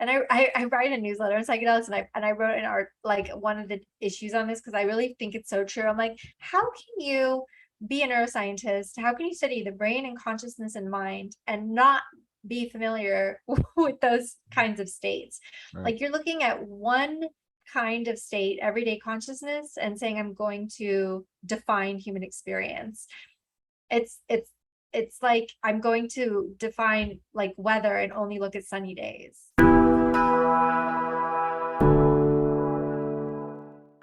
And I write a newsletter on psychedelics, and I wrote an art, like one of the issues on this, because I really think it's so true. I'm like, how can you be a neuroscientist? How can you study the brain and consciousness and mind and not be familiar with those kinds of states? Right. Like, you're looking at one kind of state, everyday consciousness, and saying, I'm going to define human experience. It's like I'm going to define like weather and only look at sunny days.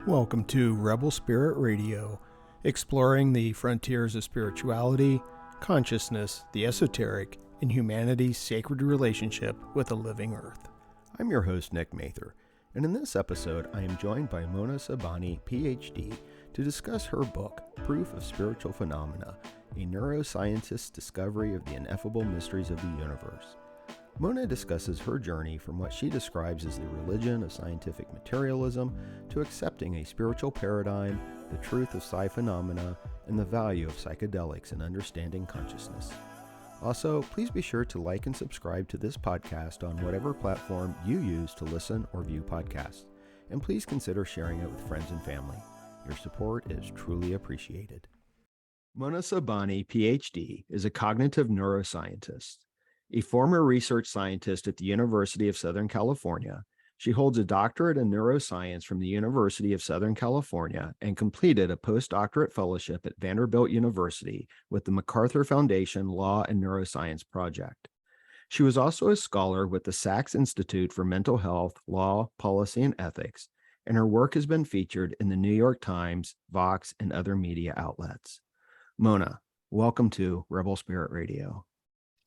Welcome to Rebel Spirit Radio, exploring the frontiers of spirituality, consciousness, the esoteric, and humanity's sacred relationship with the living earth. I'm your host, Nick Mather, and in this episode, I am joined by Mona Sobhani, Ph.D., to discuss her book, Proof of Spiritual Phenomena, a neuroscientist's discovery of the ineffable mysteries of the universe. Mona discusses her journey from what she describes as the religion of scientific materialism to accepting a spiritual paradigm, the truth of psi phenomena, and the value of psychedelics in understanding consciousness. Also, please be sure to like and subscribe to this podcast on whatever platform you use to listen or view podcasts, and please consider sharing it with friends and family. Your support is truly appreciated. Mona Sobhani, Ph.D., is a cognitive neuroscientist. A former research scientist at the University of Southern California, she holds a doctorate in neuroscience from the University of Southern California and completed a postdoctorate fellowship at Vanderbilt University with the MacArthur Foundation Law and Neuroscience Project. She was also a scholar with the Sachs Institute for Mental Health, Law, Policy, and Ethics, and her work has been featured in the New York Times, Vox, and other media outlets. Mona, welcome to Rebel Spirit Radio.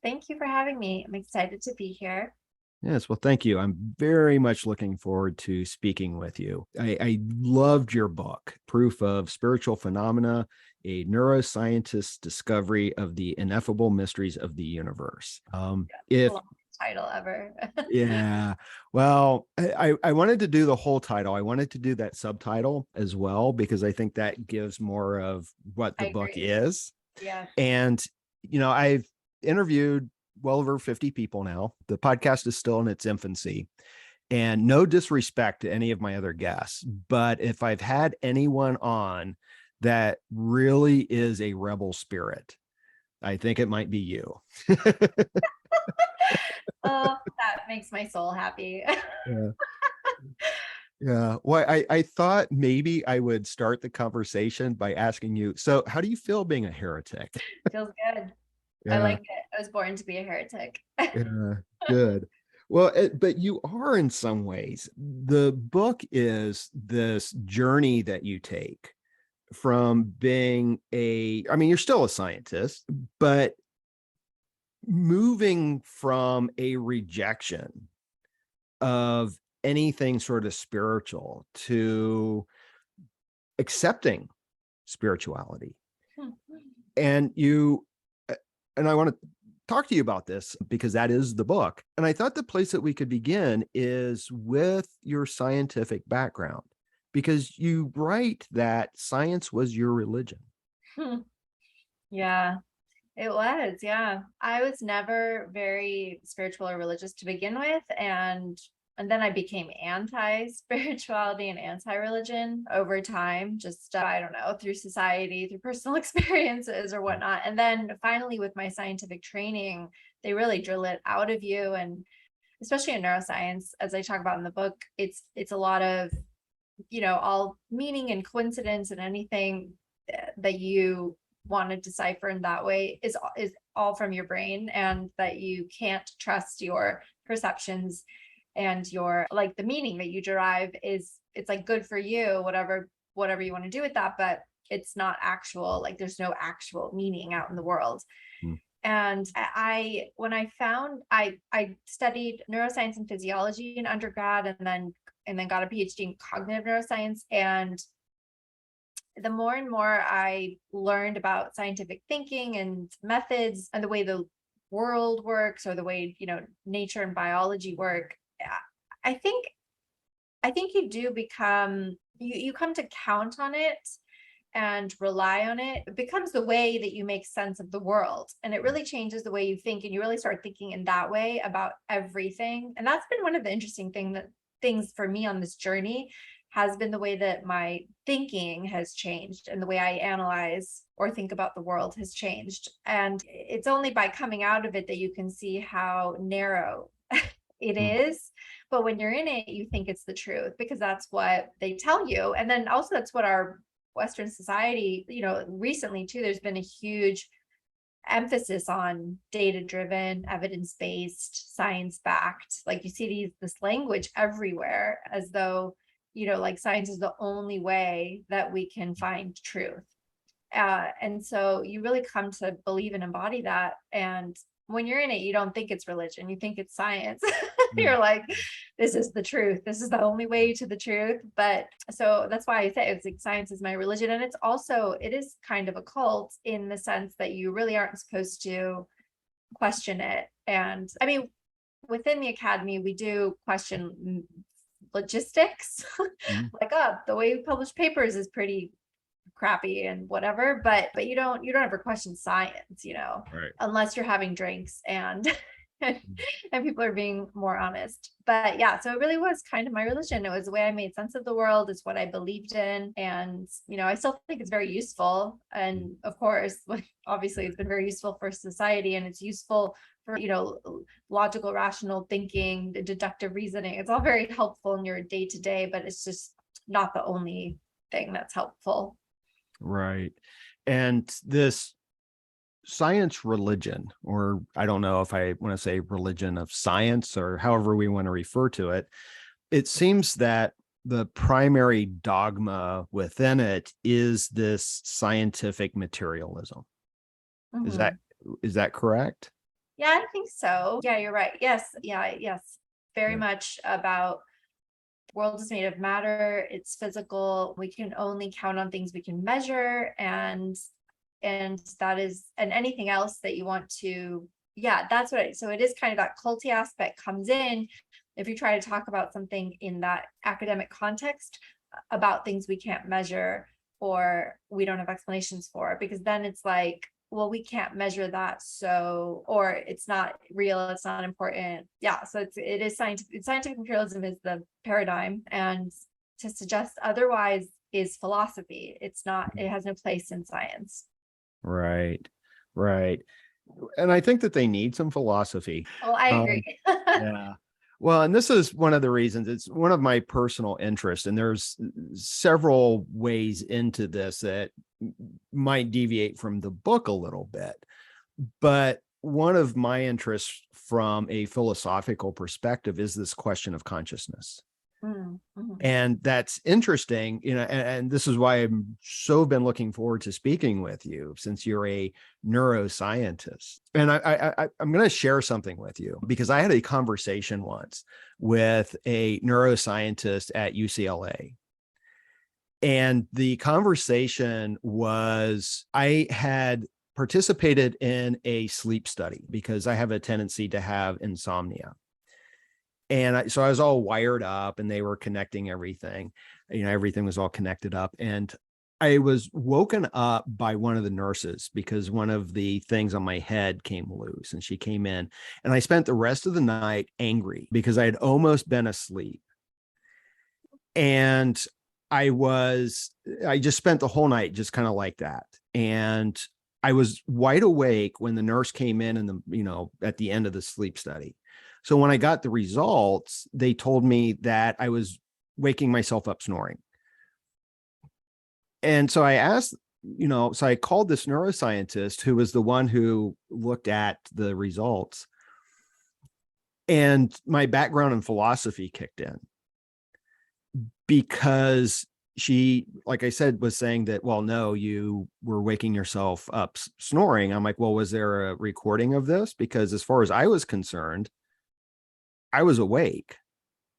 Thank you for having me. I'm excited to be here. Yes, well, thank you. I'm very much looking forward to speaking with you. I loved your book, Proof of Spiritual Phenomena, a neuroscientist's discovery of the ineffable mysteries of the universe. The longest title ever. Yeah, well, I wanted to do the whole title. I wanted to do that subtitle as well, because I think that gives more of what the book is. Yeah. And, you know, I've interviewed well over 50 people now. The podcast is still in its infancy, and no disrespect to any of my other guests, but if I've had anyone on that really is a rebel spirit, I think it might be you. Oh, that makes my soul happy. Yeah. Yeah. Well, I thought maybe I would start the conversation by asking you, so how do you feel being a heretic? Feels good. Yeah. I like it. I was born to be a heretic. Yeah, good. Well, but you are in some ways. The book is this journey that you take from being you're still a scientist, but moving from a rejection of anything sort of spiritual to accepting spirituality. And I want to talk to you about this because that is the book. And I thought the place that we could begin is with your scientific background, because you write that science was your religion. Yeah, it was. Yeah. I was never very spiritual or religious to begin with. And then I became anti-spirituality and anti-religion over time, just, I don't know, through society, through personal experiences or whatnot. And then finally with my scientific training, they really drill it out of you. And especially in neuroscience, as I talk about in the book, it's a lot of, all meaning and coincidence, and anything that you want to decipher in that way is all from your brain, and that you can't trust your perceptions and your, like, the meaning that you derive it's like good for you, whatever you want to do with that, but it's not actual, like there's no actual meaning out in the world. And when I found, I studied neuroscience and physiology in undergrad, and then got a Ph.D. in cognitive neuroscience. And the more and more I learned about scientific thinking and methods and the way the world works, or the way, nature and biology work, I think you do become, you come to count on it and rely on it, it becomes the way that you make sense of the world. And it really changes the way you think. And you really start thinking in that way about everything. And that's been one of the interesting things for me on this journey, has been the way that my thinking has changed and the way I analyze or think about the world has changed. And it's only by coming out of it that you can see how narrow it is. But when you're in it, you think it's the truth because that's what they tell you. And then also that's what our Western society, recently too, there's been a huge emphasis on data-driven, evidence-based, science-backed. Like you see this language everywhere as though, like science is the only way that we can find truth. And so you really come to believe and embody that. And when you're in it, you don't think it's religion, you think it's science. You're like, this is the truth. This is the only way to the truth. But so that's why I say it's like science is my religion. And it is kind of a cult in the sense that you really aren't supposed to question it. And I mean, within the academy, we do question logistics, like, the way we publish papers is pretty crappy and whatever, but you don't ever question science, Right. unless you're having drinks and and people are being more honest. But yeah, so it really was kind of my religion. It was the way I made sense of the world. It's what I believed in. And, I still think it's very useful. And of course, obviously it's been very useful for society, and it's useful for, logical, rational thinking, the deductive reasoning. It's all very helpful in your day to day, but it's just not the only thing that's helpful. Right. And this science religion, or I don't know if I want to say religion of science or however we want to refer to it, it seems that the primary dogma within it is this scientific materialism. Mhm. Is that correct? Yeah, I think so. Yeah, you're right. Yes. Yeah. Yes. Very Yeah. much about world is made of matter. It's physical. We can only count on things we can measure. And anything else that you want to, that's so it is kind of that culty aspect comes in. If you try to talk about something in that academic context about things we can't measure or we don't have explanations for, because then it's like, well, we can't measure that, or it's not real, it's not important. Yeah, so it is scientific materialism is the paradigm, and to suggest otherwise is philosophy. It's not, it has no place in science. Right. And I think that they need some philosophy. Oh, I agree. Yeah. Well, and this is one of the reasons. It's one of my personal interests, and there's several ways into this that might deviate from the book a little bit. But one of my interests from a philosophical perspective is this question of consciousness. Mm-hmm. And that's interesting, and this is why I'm so been looking forward to speaking with you, since you're a neuroscientist. And I'm going to share something with you, because I had a conversation once with a neuroscientist at UCLA. And the conversation was, I had participated in a sleep study because I have a tendency to have insomnia. And so I was all wired up, and they were connecting everything. Everything was all connected up. And I was woken up by one of the nurses because one of the things on my head came loose, and she came in, and I spent the rest of the night angry because I had almost been asleep. And I just spent the whole night just kind of like that. And I was wide awake when the nurse came in and at the end of the sleep study. So when I got the results, they told me that I was waking myself up snoring. And so I asked, so I called this neuroscientist who was the one who looked at the results. And my background in philosophy kicked in, because she, like I said, was saying that, well, no, you were waking yourself up snoring. I'm like, well, was there a recording of this? Because as far as I was concerned, I was awake.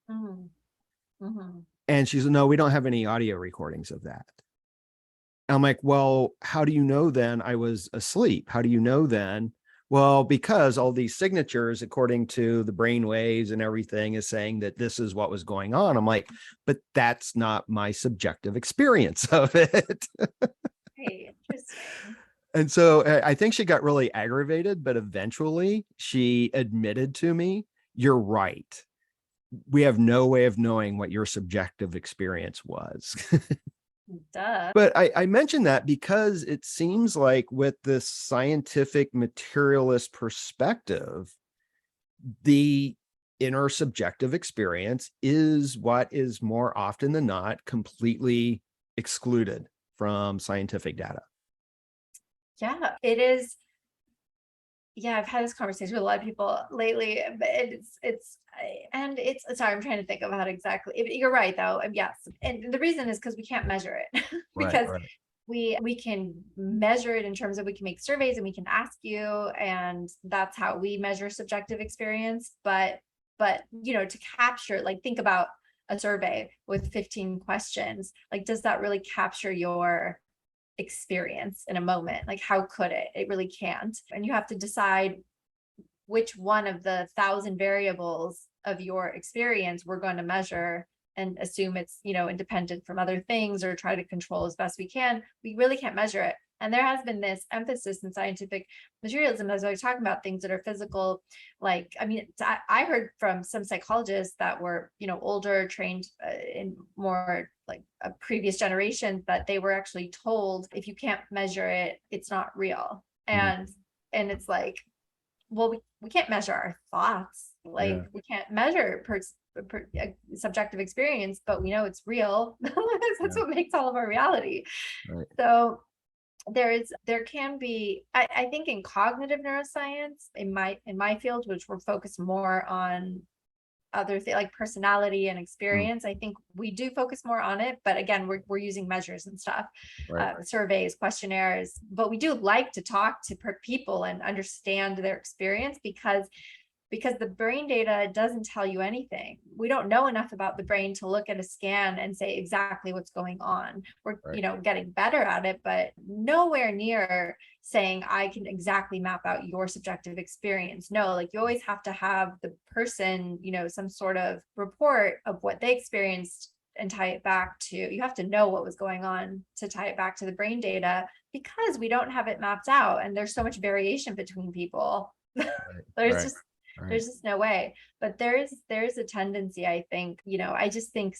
Mm-hmm. Mm-hmm. And she said, no, we don't have any audio recordings of that. I'm like, well, how do you know then I was asleep? How do you know then? Well, because all these signatures, according to the brain waves and everything, is saying that this is what was going on. I'm like, but that's not my subjective experience of it. And so I think she got really aggravated, but eventually she admitted to me, you're right. We have no way of knowing what your subjective experience was. Duh. But I mentioned that because it seems like with this scientific materialist perspective, the inner subjective experience is what is more often than not completely excluded from scientific data. Yeah, it is. Yeah, I've had this conversation with a lot of people lately, but sorry, I'm trying to think of how to exactly, you're right though. Yes. And the reason is because we can't measure it Right, because right. we can measure it in terms of, we can make surveys and we can ask you, and that's how we measure subjective experience. But to capture, like, think about a survey with 15 questions, like, does that really capture your experience in a moment? Like, how could it really can't. And you have to decide which one of the 1,000 variables of your experience we're going to measure and assume it's independent from other things, or try to control as best we can. We really can't measure it. And there has been this emphasis in scientific materialism, as I was talking about, things that are physical. Like, I mean, I heard from some psychologists that were older, trained in more like a previous generation, that they were actually told, if you can't measure it, it's not real. And it's like, well, we can't measure our thoughts. Like, we can't measure subjective experience, but we know it's real. That's what makes all of our reality. Right. So there can be, I think, in cognitive neuroscience, in my field, which we're focused more on other things like personality and experience, I think we do focus more on it. But again, we're using measures and stuff, surveys, questionnaires. But we do like to talk to people and understand their experience, because the brain data doesn't tell you anything. We don't know enough about the brain to look at a scan and say exactly what's going on. We're getting better at it, but nowhere near saying I can exactly map out your subjective experience. No, like, you always have to have the person, some sort of report of what they experienced and tie it back to, you have to know what was going on to tie it back to the brain data, because we don't have it mapped out and there's so much variation between people. There's just no way. But there's a tendency, I think, I just think,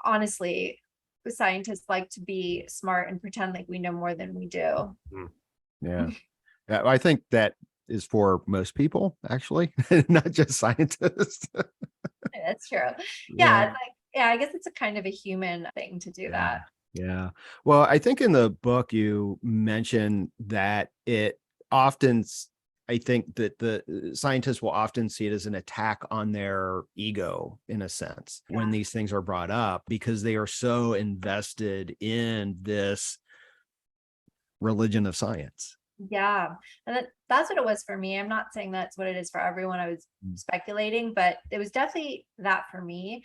honestly, scientists like to be smart and pretend like we know more than we do. Yeah. I think that is for most people, actually, not just scientists. That's true. Yeah, it's like, I guess it's a kind of a human thing to do that. Yeah. Well, I think in the book you mentioned that I think that the scientists will often see it as an attack on their ego, in a sense, when these things are brought up, because they are so invested in this religion of science. Yeah. And that's what it was for me. I'm not saying that's what it is for everyone. I was speculating, but it was definitely that for me.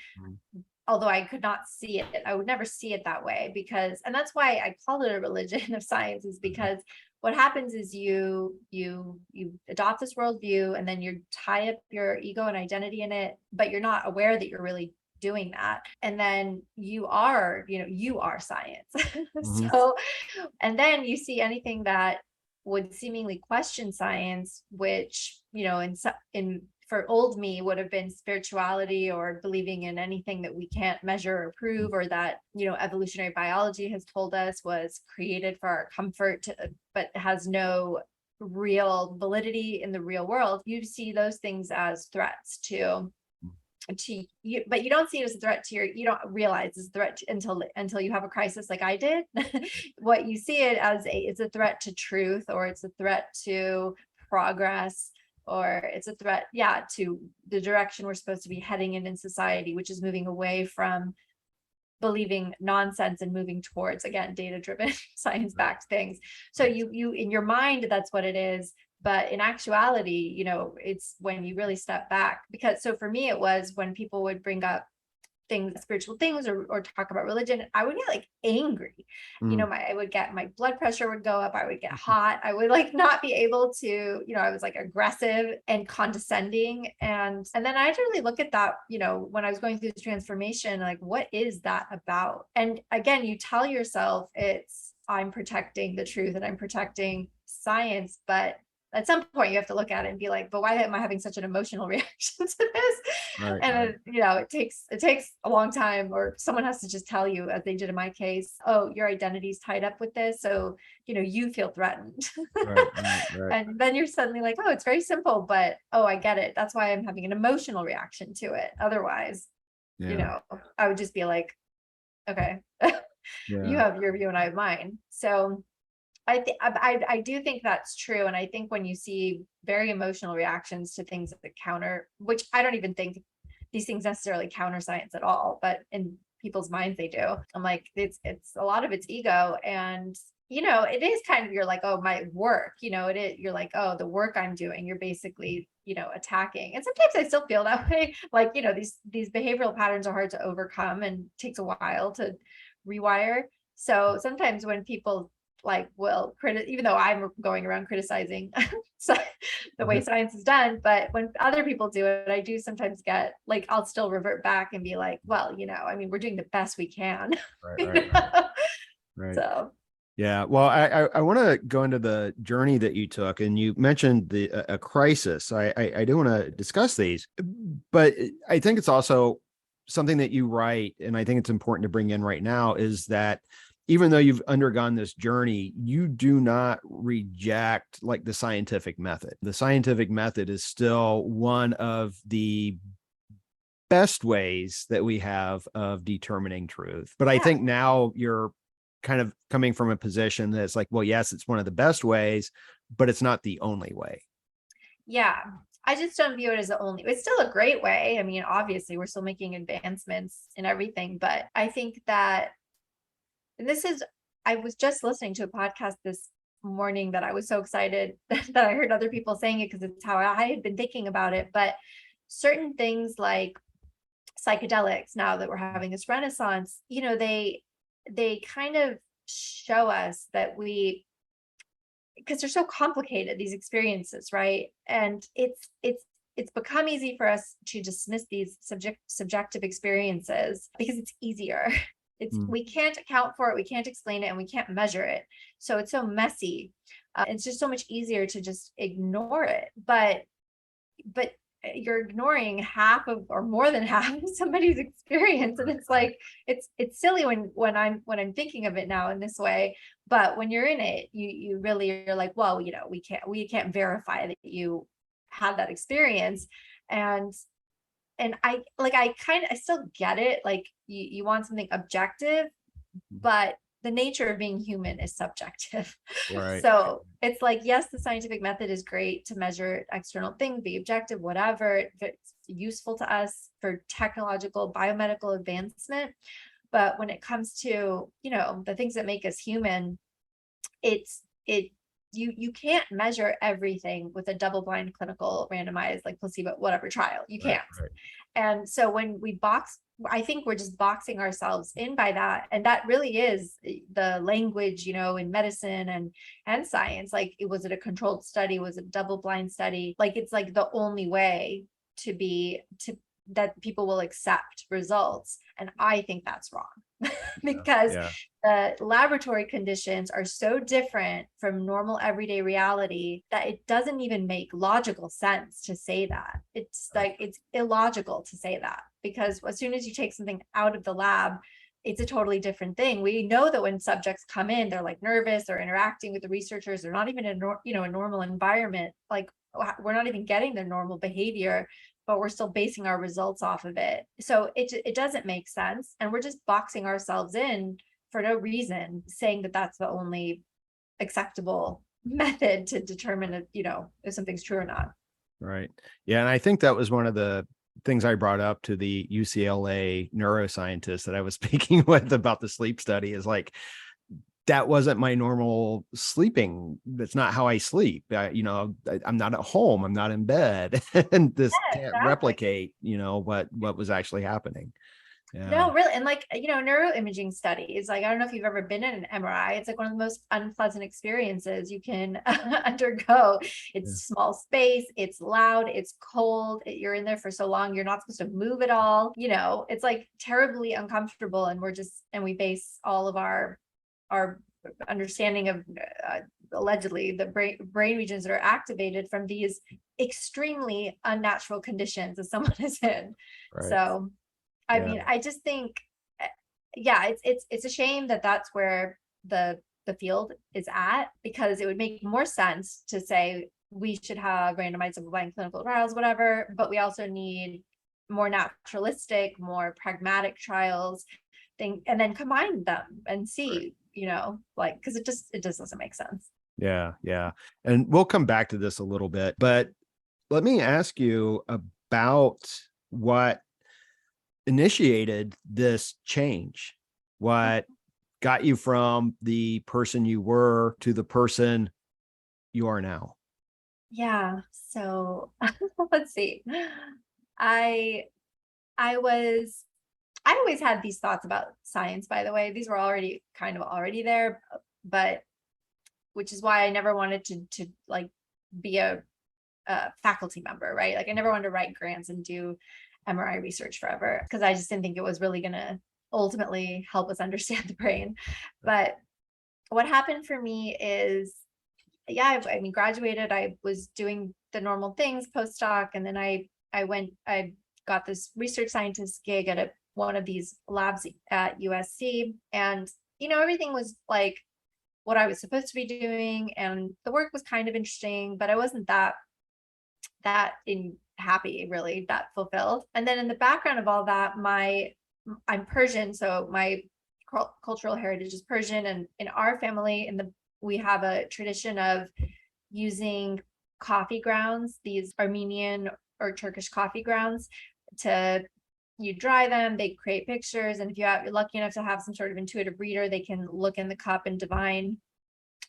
Although I could not see it, I would never see it that way, and that's why I called it a religion of science, is because what happens is you adopt this worldview, and then you tie up your ego and identity in it, but you're not aware that you're really doing that. And then you are science. So, and then you see anything that would seemingly question science, which, for old me would have been spirituality, or believing in anything that we can't measure or prove, or that, evolutionary biology has told us was created for our comfort, but has no real validity in the real world. You see those things as threats to you, but you don't see it as a threat to you don't realize it's a threat until you have a crisis, like I did. What you see it as, it's a threat to truth, or it's a threat to progress, or it's a threat, to the direction we're supposed to be heading in society, which is moving away from believing nonsense and moving towards, again, data-driven, science-backed things. So you in your mind, that's what it is. But in actuality, it's when you really step back. Because, so for me, it was when people would bring up spiritual things, or talk about religion, I would get like angry. I would get, my blood pressure would go up, I would get hot, I would like not be able to, I was like aggressive and condescending. And then I had to really look at that, when I was going through this transformation, like, what is that about? And again, you tell yourself it's I'm protecting the truth and I'm protecting science. But at some point you have to look at it and be like, but why am I having such an emotional reaction to this? Right. And it takes a long time, or someone has to just tell you, as they did in my case, oh, your identity's tied up with this, so you feel threatened. Right. And then you're suddenly like, oh, it's very simple, but oh, I get it, that's why I'm having an emotional reaction to it. Otherwise, Yeah. I would just be like, okay, you Yeah. have your view and I have mine. So I do think that's true. And I think when you see very emotional reactions to things that counter, which I don't even think these things necessarily counter science at all, but in people's minds they do. I'm like, it's a lot of it's ego. And it is kind of, you're like, oh, my work, it is, you're like, oh, the work I'm doing, you're basically, attacking. And sometimes I still feel that way. Like, these behavioral patterns are hard to overcome and takes a while to rewire. So sometimes when people like will even though I'm going around criticizing the way science is done, but when other people do it, I do sometimes get like, I'll still revert back and be like, well, I mean, we're doing the best we can. Right. Right. So Yeah. Well, I want to go into the journey that you took, and you mentioned a crisis. I do want to discuss these, but I think it's also something that you write, and I think it's important to bring in right now, is that even though you've undergone this journey, you do not reject like the scientific method. The scientific method is still one of the best ways that we have of determining truth. But I yeah, think now you're kind of coming from a position that's like, well, yes, it's one of the best ways, but it's not the only way. yeah. I just don't view it as the only. It's still a great way. I mean, obviously, we're still making advancements in everything, but I think that, and I was just listening to a podcast this morning that I was so excited that I heard other people saying it, because it's how I had been thinking about it. But certain things like psychedelics, now that we're having this renaissance, they kind of show us that because they're so complicated, these experiences, right? And it's become easy for us to dismiss these subjective experiences because it's easier. We can't account for it, we can't explain it, and we can't measure it. So it's so messy. It's just so much easier to just ignore it. But you're ignoring half of, or more than half of, somebody's experience. And it's like, it's silly when I'm thinking of it now in this way. But when you're in it, you really are like, well, we can't verify that you had that experience. And I still get it. Like you want something objective, but the nature of being human is subjective. Right. So it's like, yes, the scientific method is great to measure external things, be objective, whatever. It's useful to us for technological, biomedical advancement. But when it comes to, the things that make us human, you can't measure everything with a double-blind clinical randomized like placebo whatever trial. You can't. Right. And so when I think we're just boxing ourselves in by that. And that really is the language, in medicine and science. Like, was it a controlled study? Was it a double-blind study? Like, it's like the only way that people will accept results. And I think that's wrong because the laboratory conditions are so different from normal everyday reality that it doesn't even make logical sense to say that. It's like, it's illogical to say that, because as soon as you take something out of the lab, it's a totally different thing. We know that when subjects come in, they're like nervous or interacting with the researchers. They're not even in a normal environment. Like, we're not even getting their normal behavior, but we're still basing our results off of it. So it doesn't make sense. And we're just boxing ourselves in for no reason, saying that that's the only acceptable method to determine if something's true or not. Right. Yeah. And I think that was one of the things I brought up to the UCLA neuroscientist that I was speaking with about the sleep study, is like, that wasn't my normal sleeping. That's not how I sleep. I'm not at home. I'm not in bed, and this can't replicate, what was actually happening. Yeah. No, really. And like, neuroimaging studies, like, I don't know if you've ever been in an MRI. It's like one of the most unpleasant experiences you can undergo. It's small space, it's loud, it's cold. You're in there for so long, you're not supposed to move at all. It's like terribly uncomfortable. And we base all of our understanding of allegedly the brain regions that are activated from these extremely unnatural conditions that someone is in. Right. So, I Yeah. mean, I just think, yeah, it's a shame that that's where the field is at, because it would make more sense to say we should have randomized double-blind clinical trials, whatever, but we also need more naturalistic, more pragmatic trials thing, and then combine them and see, like, because it just doesn't make sense. Yeah. Yeah. And we'll come back to this a little bit, but let me ask you about what initiated this change. What got you from the person you were to the person you are now? Yeah. So let's see. I I was I always had these thoughts about science, by the way. These were already kind of already there, but which is why I never wanted to like be a faculty member, right? Like I never wanted to write grants and do MRI research forever, because I just didn't think it was really going to ultimately help us understand the brain. But what happened for me is, yeah, I mean, graduated, I was doing the normal things, postdoc, and then I got this research scientist gig at one of these labs at USC, and everything was like what I was supposed to be doing, and the work was kind of interesting, but I wasn't that in happy, really, that fulfilled. And then in the background of all that, I'm Persian, so my cultural heritage is Persian, and in our family, we have a tradition of using coffee grounds, these Armenian or Turkish coffee grounds, to you dry them, they create pictures, and if you're lucky enough to have some sort of intuitive reader, they can look in the cup and divine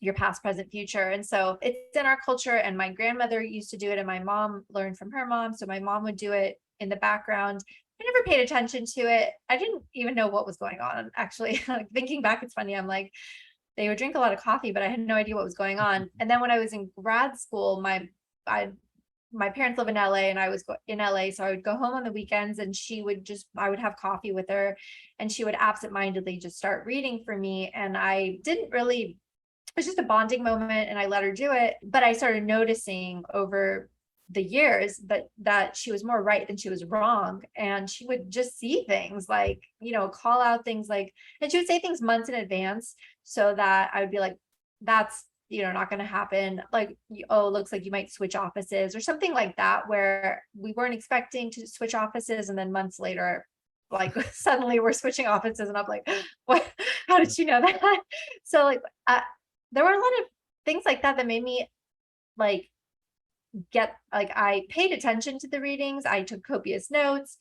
your past, present, future. And so it's in our culture, and my grandmother used to do it, and my mom learned from her mom, so my mom would do it in the background. I never paid attention to it. I didn't even know what was going on, actually. Like, thinking back, it's funny, I'm like, they would drink a lot of coffee, but I had no idea what was going on. And then when I was in grad school, my parents live in LA, and I was in LA, so I would go home on the weekends, and I would have coffee with her, and she would absentmindedly just start reading for me, and I didn't really, it was just a bonding moment, and I let her do it. But I started noticing over the years that she was more right than she was wrong, and she would just see things like, call out things like, and she would say things months in advance, so that I would be like, that's not going to happen. Like, oh, looks like you might switch offices or something like that, where we weren't expecting to switch offices, and then months later, like, suddenly we're switching offices, and I'm like, what? How did you know that? So like, there were a lot of things like that made me like I paid attention to the readings. I took copious notes.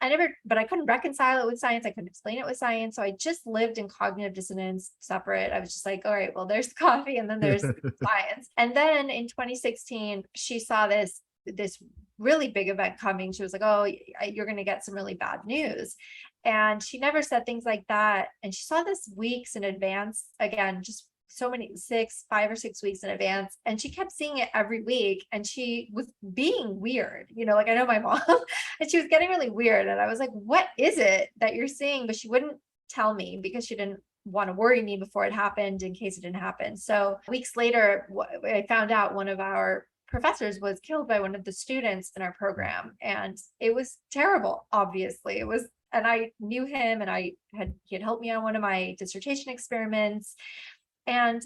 But I couldn't reconcile it with science. I couldn't explain it with science. So I just lived in cognitive dissonance, separate. I was just like, all right, well, there's coffee, and then there's science. And then in 2016, she saw this really big event coming. She was like, oh, you're going to get some really bad news. And she never said things like that. And she saw this weeks in advance, again, just so many, 5 or 6 weeks in advance, and she kept seeing it every week, and she was being weird, like, I know my mom, and she was getting really weird, and I was like, what is it that you're seeing? But she wouldn't tell me, because she didn't want to worry me before it happened, in case it didn't happen. So weeks later, I found out one of our professors was killed by one of the students in our program, and it was terrible. Obviously it was, and I knew him, and he had helped me on one of my dissertation experiments. And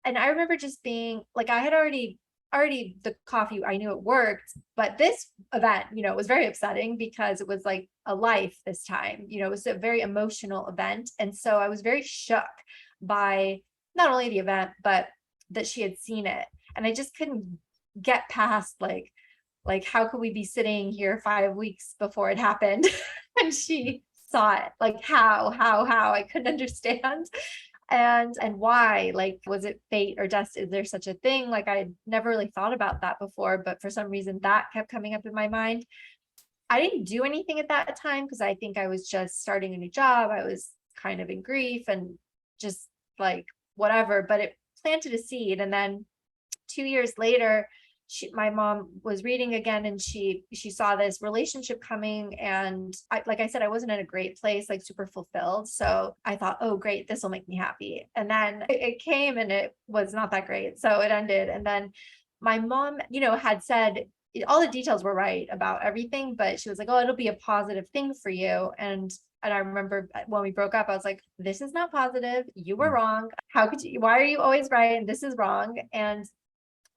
I remember just being like, I had already the coffee, I knew it worked, but this event, was very upsetting, because it was like a life this time, it was a very emotional event. And so I was very shook by not only the event, but that she had seen it. And I just couldn't get past like, how could we be sitting here 5 weeks before it happened? And she saw it, like, how I couldn't understand. And why, like, was it fate or destiny? Is there such a thing? Like, I had never really thought about that before, but for some reason that kept coming up in my mind. I didn't do anything at that time, because I think I was just starting a new job. I was kind of in grief and just like whatever, but it planted a seed. And then 2 years later, my mom was reading again, and she saw this relationship coming, and like I said, I wasn't in a great place, like super fulfilled. So I thought, oh great, this will make me happy. And then it came and it was not that great. So it ended. And then my mom, had said all the details were right about everything, but she was like, oh, it'll be a positive thing for you. And I remember when we broke up, I was like, this is not positive. You were wrong. How could you, why are you always right? And this is wrong. And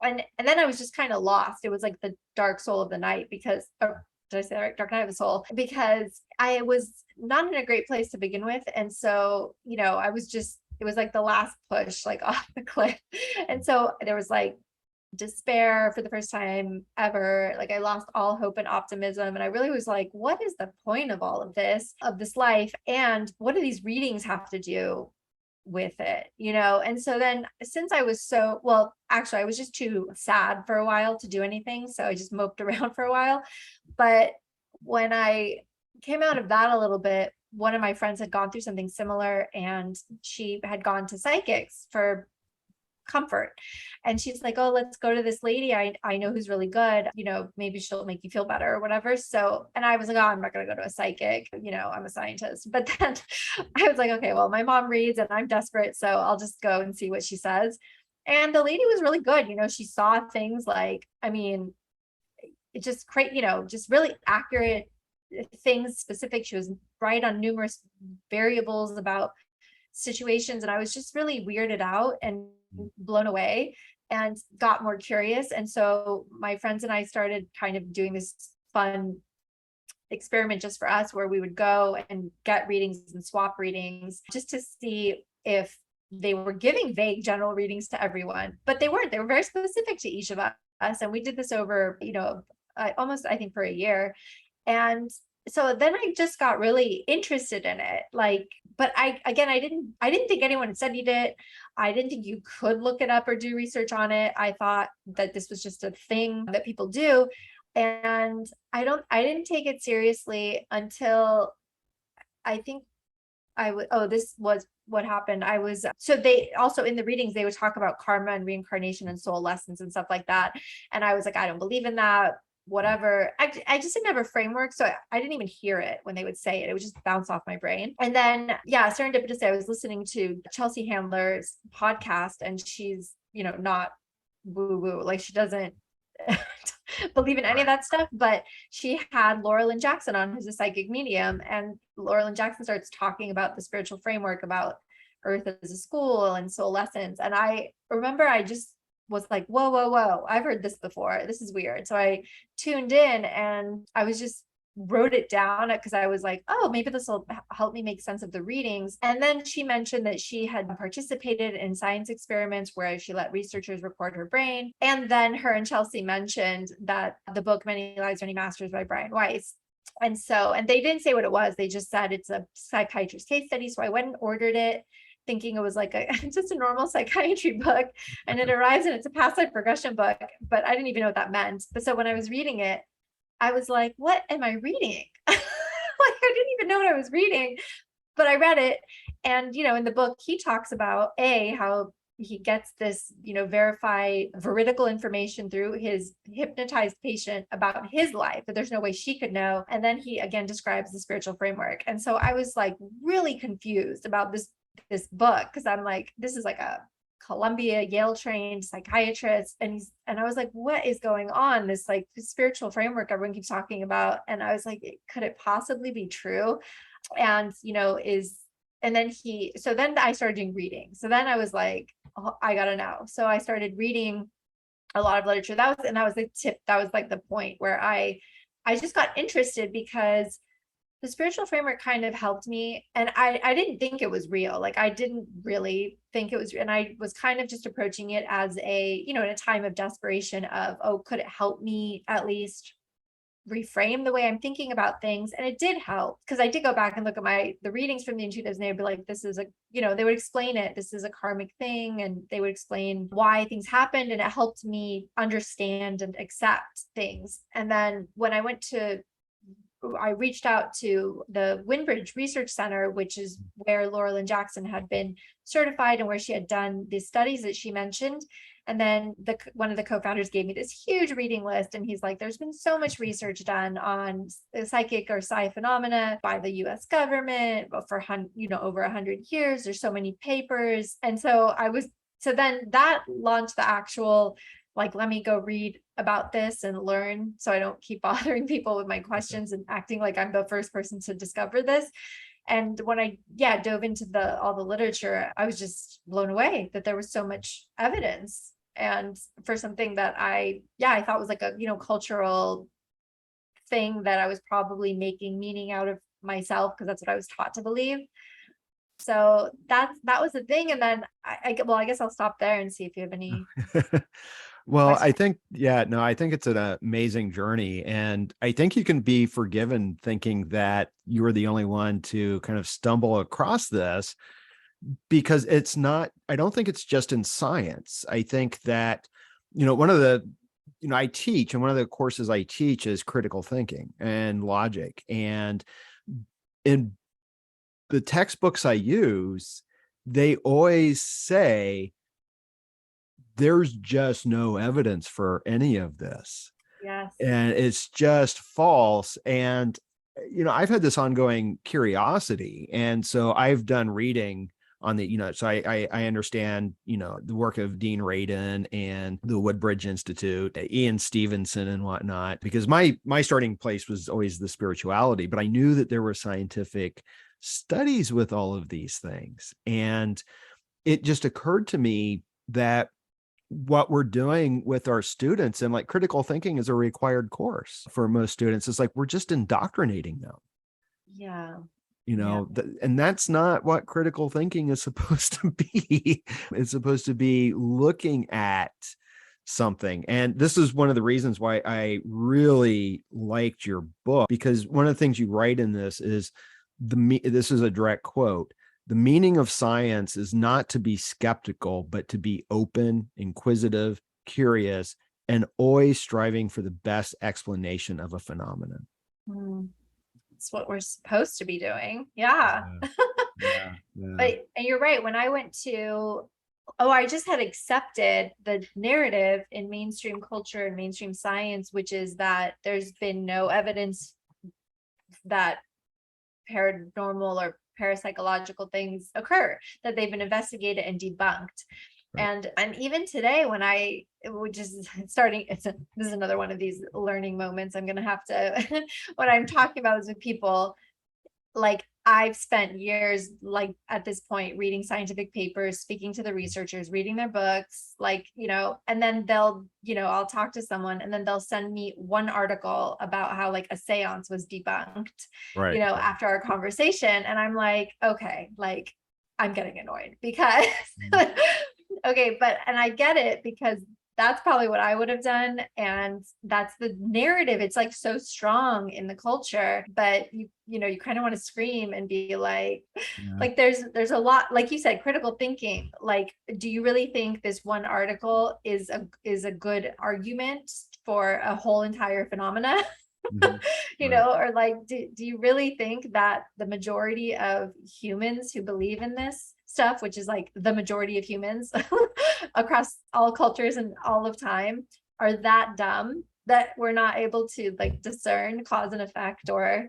then I was just kind of lost. It was like the dark soul of the night, because, or did I say that right? Dark night of the soul, because I was not in a great place to begin with. And so, I was just, it was like the last push, like off the cliff. And so there was like despair for the first time ever. Like I lost all hope and optimism. And I really was like, what is the point of all of this life? And what do these readings have to do with it? And so then, since I was actually I was just too sad for a while to do anything, so I just moped around for a while. But when I came out of that a little bit, one of my friends had gone through something similar, and she had gone to psychics for comfort, and she's like, oh, let's go to this lady I know who's really good, maybe she'll make you feel better or whatever. So, and I was like, oh, I'm not going to go to a psychic, I'm a scientist. But then I was like, okay, well, my mom reads and I'm desperate, so I'll just go and see what she says. And the lady was really good. She saw things like, I mean, it just just really accurate things, specific. She was right on numerous variables about situations, and I was just really weirded out and blown away and got more curious. And so my friends and I started kind of doing this fun experiment just for us, where we would go and get readings and swap readings, just to see if they were giving vague general readings to everyone. But they weren't. They were very specific to each of us. And we did this over, almost, I think, for a year. And so then I just got really interested in it. Like, but I didn't think anyone had studied it. I didn't think you could look it up or do research on it. I thought that this was just a thing that people do. And I didn't take it seriously until I think this was what happened. So they also, in the readings, they would talk about karma and reincarnation and soul lessons and stuff like that. And I was like, I don't believe in that. Whatever. I just didn't have a framework. So I didn't even hear it when they would say it. It would just bounce off my brain. And then, serendipitously, I was listening to Chelsea Handler's podcast, and she's, not woo woo. Like, she doesn't believe in any of that stuff, but she had Laura Lynn Jackson on, who's a psychic medium. And Laura Lynn Jackson starts talking about the spiritual framework, about Earth as a school and soul lessons. And I remember I just was like, whoa, I've heard this before. This is weird. So I tuned in, and I was just wrote it down, because I was like, oh, maybe this will help me make sense of the readings. And then she mentioned that she had participated in science experiments where she let researchers record her brain. And then her and Chelsea mentioned that the book Many Lives, Many Masters by Brian Weiss. And they didn't say what it was. They just said it's a psychiatrist case study. So I went and ordered it, thinking it was like just a normal psychiatry book, and it arrives and it's a past life regression book, but I didn't even know what that meant. But so when I was reading it, I was like, what am I reading? Like, I didn't even know what I was reading, but I read it. And, in the book, he talks about how he gets this, verified veridical information through his hypnotized patient about his life, that there's no way she could know. And then he again describes the spiritual framework. And so I was like really confused about this book, because I'm like, this is like a Columbia, Yale trained psychiatrist. And I was like, what is going on? This like spiritual framework everyone keeps talking about. And I was like, could it possibly be true? And, then I started doing reading. So then I was like, oh, I gotta know. So I started reading a lot of literature. That was the tip. That was like the point where I just got interested, because the spiritual framework kind of helped me. And I didn't think it was real. Like, I didn't really think it was, and I was kind of just approaching it as in a time of desperation of, oh, could it help me at least reframe the way I'm thinking about things? And it did help, because I did go back and look at the readings from the intuitives, and they'd be like, this is they would explain it. This is a karmic thing. And they would explain why things happened. And it helped me understand and accept things. And then when I reached out to the Winbridge Research Center, which is where Laura Lynn Jackson had been certified and where she had done the studies that she mentioned. And then one of the co-founders gave me this huge reading list, and he's like, there's been so much research done on psychic or psi phenomena by the US government for over 100 years. There's so many papers. And so then that launched the actual, like, let me go read about this and learn so I don't keep bothering people with my questions and acting like I'm the first person to discover this. And when I dove into all the literature, I was just blown away that there was so much evidence, and for something that I thought was like a cultural thing that I was probably making meaning out of myself, because that's what I was taught to believe. So that was the thing. And then I guess I'll stop there and see if you have any Well, I questions. think, I think it's an amazing journey. And I think you can be forgiven thinking that you were the only one to kind of stumble across this, because I don't think it's just in science. I think that, one of the, I teach, and one of the courses I teach is critical thinking and logic. And in the textbooks I use, they always say, there's just no evidence for any of this. Yes. And it's just false. And, I've had this ongoing curiosity. And so I've done reading on so I understand, the work of Dean Radin and the Woodbridge Institute, Ian Stevenson and whatnot, because my starting place was always the spirituality, but I knew that there were scientific studies with all of these things. And it just occurred to me that what we're doing with our students, and like critical thinking is a required course for most students, is like we're just indoctrinating them. Yeah. And that's not what critical thinking is supposed to be. It's supposed to be looking at something. And this is one of the reasons why I really liked your book, because one of the things you write in this is this is a direct quote: the meaning of science is not to be skeptical, but to be open, inquisitive, curious, and always striving for the best explanation of a phenomenon. It's what we're supposed to be doing. Yeah. Yeah. But and you're right. When I went to, I just had accepted the narrative in mainstream culture and mainstream science, which is that there's been no evidence that paranormal or parapsychological things occur, that they've been investigated and debunked. Right. And even today, when this is another one of these learning moments I'm gonna have to when I'm talking about this with people, like, I've spent years, like, at this point, reading scientific papers, speaking to the researchers, reading their books, like, and then I'll talk to someone and then they'll send me one article about how, like, a seance was debunked, Right. after our conversation. And I'm like, okay, like, I'm getting annoyed because, okay, and I get it, because that's probably what I would have done. And that's the narrative. It's like so strong in the culture, but you kind of want to scream and be like, like there's a lot, like you said, critical thinking. Like, do you really think this one article is a good argument for a whole entire phenomena? Or like, do you really think that the majority of humans who believe in this stuff, which is like the majority of humans across all cultures and all of time, are that dumb that we're not able to, like, discern cause and effect, or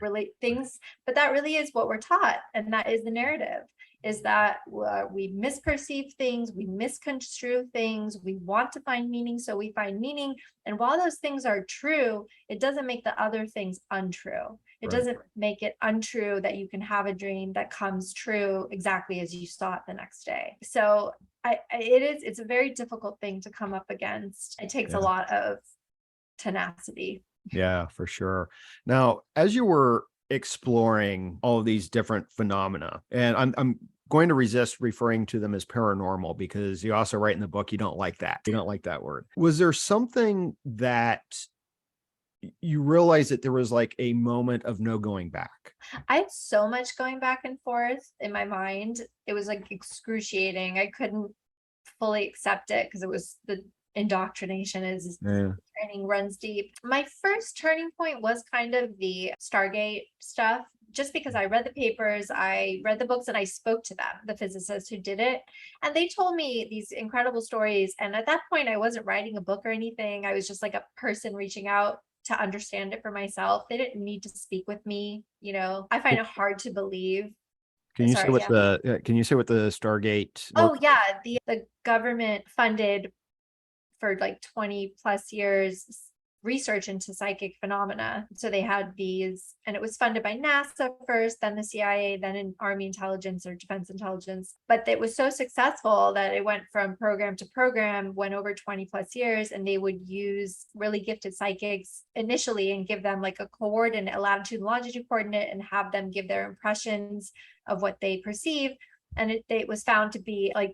relate things? But that really is what we're taught, and that is the narrative, is that we misperceive things, we misconstrue things, we want to find meaning, so we find meaning. And while those things are true, it doesn't make the other things untrue. It doesn't make it untrue that you can have a dream that comes true exactly as you saw it the next day. So it's a very difficult thing to come up against. It takes a lot of tenacity. Yeah, for sure. Now, as you were exploring all of these different phenomena, and I'm going to resist referring to them as paranormal, because you also write in the book you don't like that. You don't like that word. Was there something that you realized that there was like a moment of no going back? I had so much going back and forth in my mind. It was like excruciating. I couldn't fully accept it because it was the indoctrination is training runs deep. My first turning point was kind of the Stargate stuff, just because I read the papers, I read the books, and I spoke to them, the physicists who did it. And they told me these incredible stories. And at that point, I wasn't writing a book or anything. I was just like a person reaching out to understand it for myself. They didn't need to speak with me. I find it hard to believe. Can you say Sorry, what yeah. the Stargate? Oh, yeah. The government funded for like 20 plus years research into psychic phenomena. So they had these, and it was funded by NASA first, then the CIA, then in Army intelligence or defense intelligence. But it was so successful that it went from program to program, went over 20 plus years, and they would use really gifted psychics initially and give them like a coordinate, a latitude and longitude coordinate, and have them give their impressions of what they perceive. And it was found to be like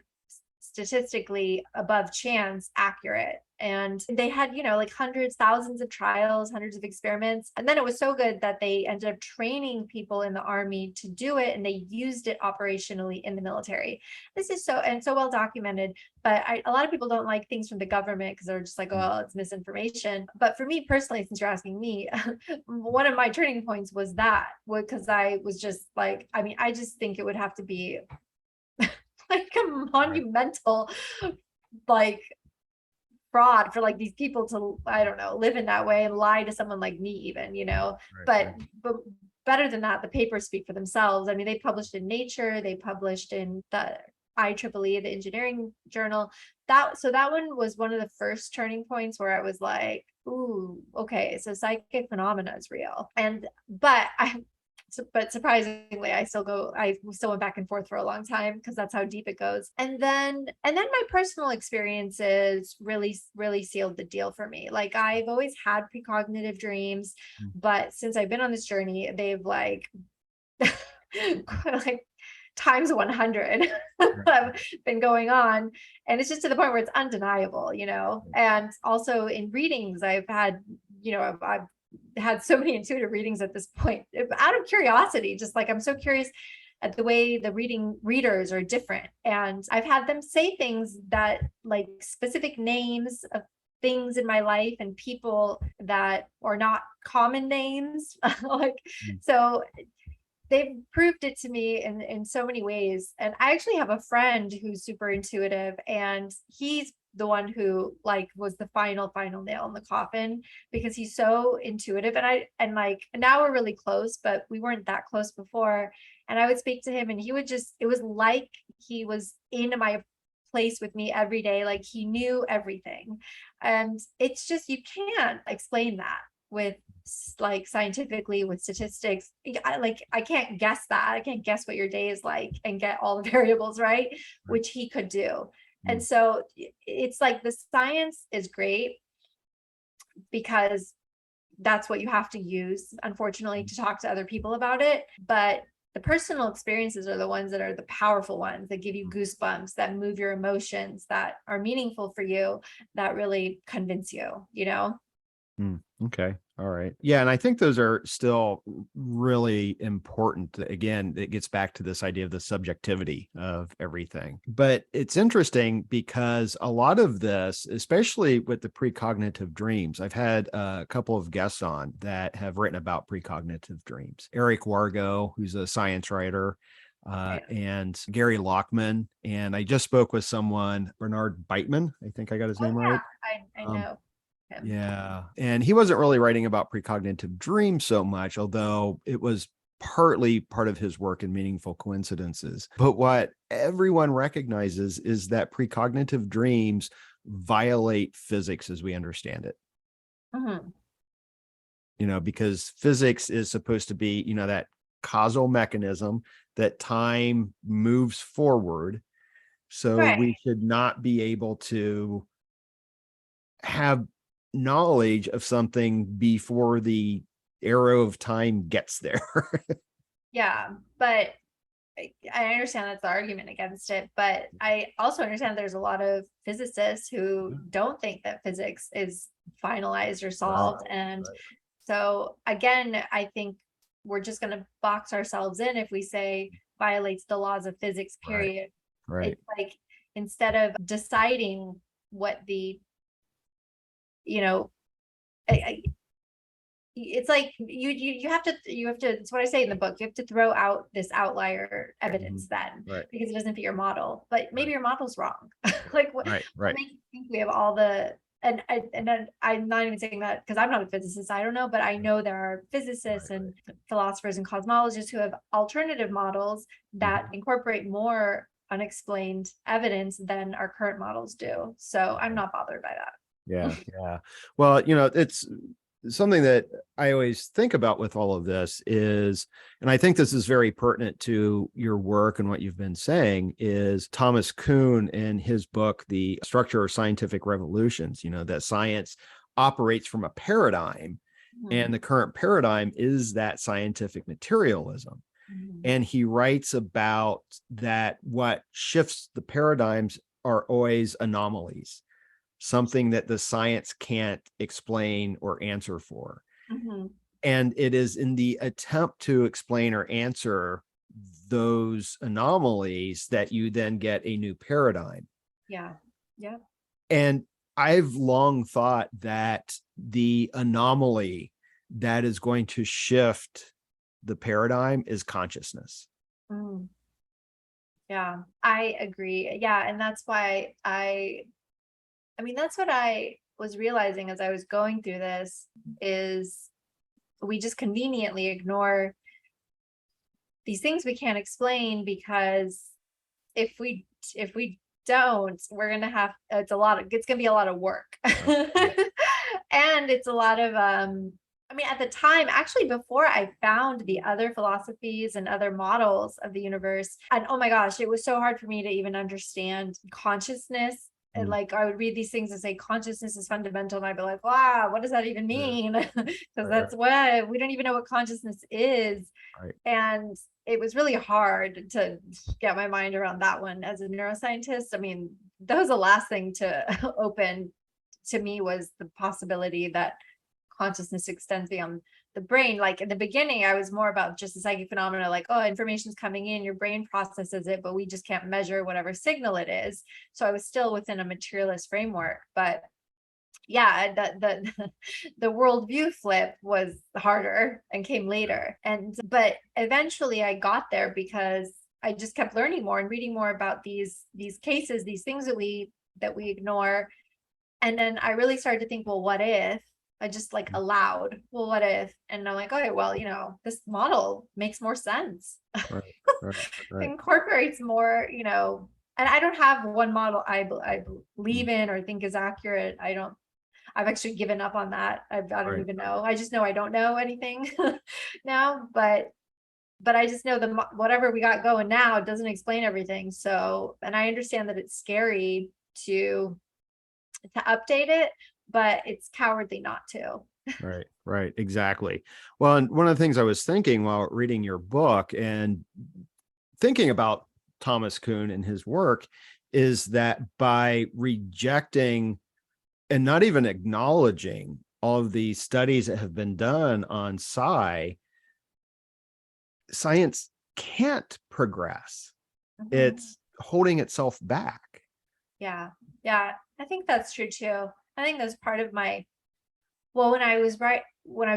statistically above chance accurate. And they had, like hundreds, thousands of trials, hundreds of experiments. And then it was so good that they ended up training people in the Army to do it. And they used it operationally in the military. This is so well documented. But a lot of people don't like things from the government because they're just like, oh, it's misinformation. But for me personally, since you're asking me, one of my turning points was that, because I was just like, I just think it would have to be like a monumental like fraud for like these people to, I don't know, live in that way and lie to someone like me even, but better than that, the papers speak for themselves. They published in Nature, they published in the IEEE, the engineering journal. That one was one of the first turning points where I was like, ooh, okay, so psychic phenomena is real. But surprisingly, I still went back and forth for a long time because that's how deep it goes. And then my personal experiences really sealed the deal for me. Like, I've always had precognitive dreams, but since I've been on this journey, they've like like times 100 have been going on. And it's just to the point where it's undeniable, and also in readings, I've had so many intuitive readings at this point out of curiosity, just like I'm so curious at the way the readers are different. And I've had them say things that, like, specific names of things in my life and people that are not common names. So they've proved it to me in so many ways. And I actually have a friend who's super intuitive, and he's the one who was the final nail in the coffin, because he's so intuitive. And now we're really close, but we weren't that close before. And I would speak to him, and it was like he was in my place with me every day. Like, he knew everything. And it's just, you can't explain that with scientifically, with statistics. I can't guess that. I can't guess what your day is like and get all the variables right, which he could do. And so it's like the science is great because that's what you have to use, unfortunately, to talk to other people about it. But the personal experiences are the ones that are the powerful ones, that give you goosebumps, that move your emotions, that are meaningful for you, that really convince you, Okay. All right. Yeah. And I think those are still really important. Again, it gets back to this idea of the subjectivity of everything. But it's interesting because a lot of this, especially with the precognitive dreams, I've had a couple of guests on that have written about precognitive dreams. Eric Wargo, who's a science writer, and Gary Lockman. And I just spoke with someone, Bernard Beitman. I think I got his name right. I know. Yeah. And he wasn't really writing about precognitive dreams so much, although it was partly part of his work in Meaningful Coincidences. But what everyone recognizes is that precognitive dreams violate physics as we understand it. Because physics is supposed to be, that causal mechanism that time moves forward. So we should not be able to have knowledge of something before the arrow of time gets there. Yeah, but I understand that's the argument against it, but I also understand there's a lot of physicists who don't think that physics is finalized or solved. So again, I think we're just going to box ourselves in if we say violates the laws of physics, period. It's like, instead of deciding what the it's like you have to it's what I say in the book, you have to throw out this outlier evidence then, Right. because it doesn't fit your model, but maybe Right. your model's wrong. Like what Right. what Right. makes you think we have all the, and then I'm not even saying that because I'm not a physicist, I don't know, but I know there are physicists Right. and philosophers and cosmologists who have alternative models that incorporate more unexplained evidence than our current models do. So I'm not bothered by that. Yeah. Yeah. Well, it's something that I always think about with all of this is, and I think this is very pertinent to your work and what you've been saying, is Thomas Kuhn in his book, The Structure of Scientific Revolutions, that science operates from a paradigm, and the current paradigm is that scientific materialism. Mhm. And he writes about that what shifts the paradigms are always anomalies, something that the science can't explain or answer for. Mhm. And it is in the attempt to explain or answer those anomalies that you then get a new paradigm. Yeah. Yeah. And I've long thought that the anomaly that is going to shift the paradigm is consciousness. Mm. Yeah, I agree. Yeah, and that's why I mean, that's what I was realizing as I was going through this is we just conveniently ignore these things we can't explain, because if we don't, we're gonna have, it's gonna be a lot of work. And it's a lot of I mean, at the time, actually, before I found the other philosophies and other models of the universe, and oh my gosh, it was so hard for me to even understand consciousness. And like I would read these things and say consciousness is fundamental, and I'd be like, wow, what does that even mean? Because that's what we don't even know what consciousness is. Right. And it was really hard to get my mind around that one as a neuroscientist. I mean, that was the last thing to open to me, was the possibility that consciousness extends beyond the brain. Like in the beginning, I was more about just the psychic phenomena, like, oh, information's coming in, your brain processes it, but we just can't measure whatever signal it is. So I was still within a materialist framework. But yeah, the worldview flip was harder and came later. But eventually I got there because I just kept learning more and reading more about these cases, these things that we ignore. And then I really started to think, well, what if I just like allowed, well, what if? And I'm like, okay, well, this model makes more sense. Right. Right. Right. Incorporates more, and I don't have one model I believe in or think is accurate. I've actually given up on that. I don't Right. even know. I just know I don't know anything now, but I just know whatever we got going now doesn't explain everything. So, and I understand that it's scary to update it, but it's cowardly not to. Right, right, exactly. Well, and one of the things I was thinking while reading your book and thinking about Thomas Kuhn and his work is that by rejecting and not even acknowledging all of the studies that have been done on science can't progress. Mhm. It's holding itself back. Yeah. Yeah. I think that's true too. I think that's part of well, when I was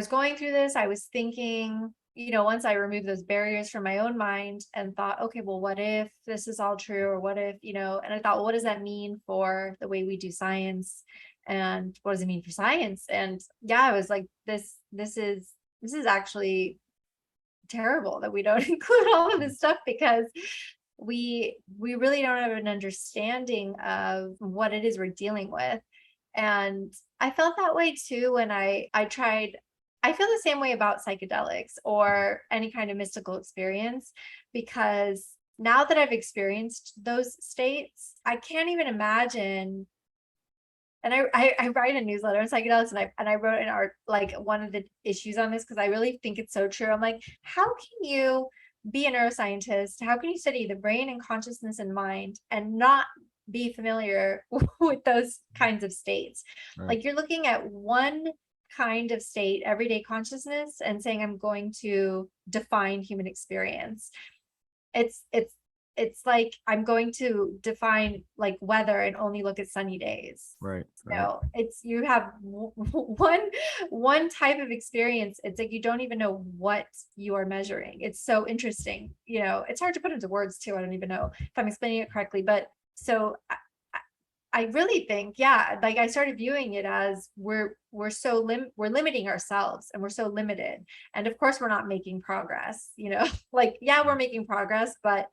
going through this, I was thinking, once I removed those barriers from my own mind and thought, okay, well, what if this is all true? Or what if, and I thought, well, what does that mean for the way we do science? And what does it mean for science? And yeah, I was like, this is actually terrible that we don't include all of this stuff, because we really don't have an understanding of what it is we're dealing with. And I felt that way too when I tried. I feel the same way about psychedelics or any kind of mystical experience, because now that I've experienced those states, I can't even imagine. And I write a newsletter on psychedelics, and I wrote an art, like one of the issues on this, because I really think it's so true. I'm like, how can you be a neuroscientist? How can you study the brain and consciousness and mind and not be familiar with those kinds of states? Right. Like you're looking at one kind of state, everyday consciousness, and saying, I'm going to define human experience. It's it's like I'm going to define like weather and only look at sunny days. Right. So it's, you have one type of experience. It's like you don't even know what you are measuring. It's so interesting. It's hard to put into words too. I don't even know if I'm explaining it correctly, but so I really think, yeah, like I started viewing it as we're limiting ourselves, and we're so limited. And of course we're not making progress, like, yeah, we're making progress, but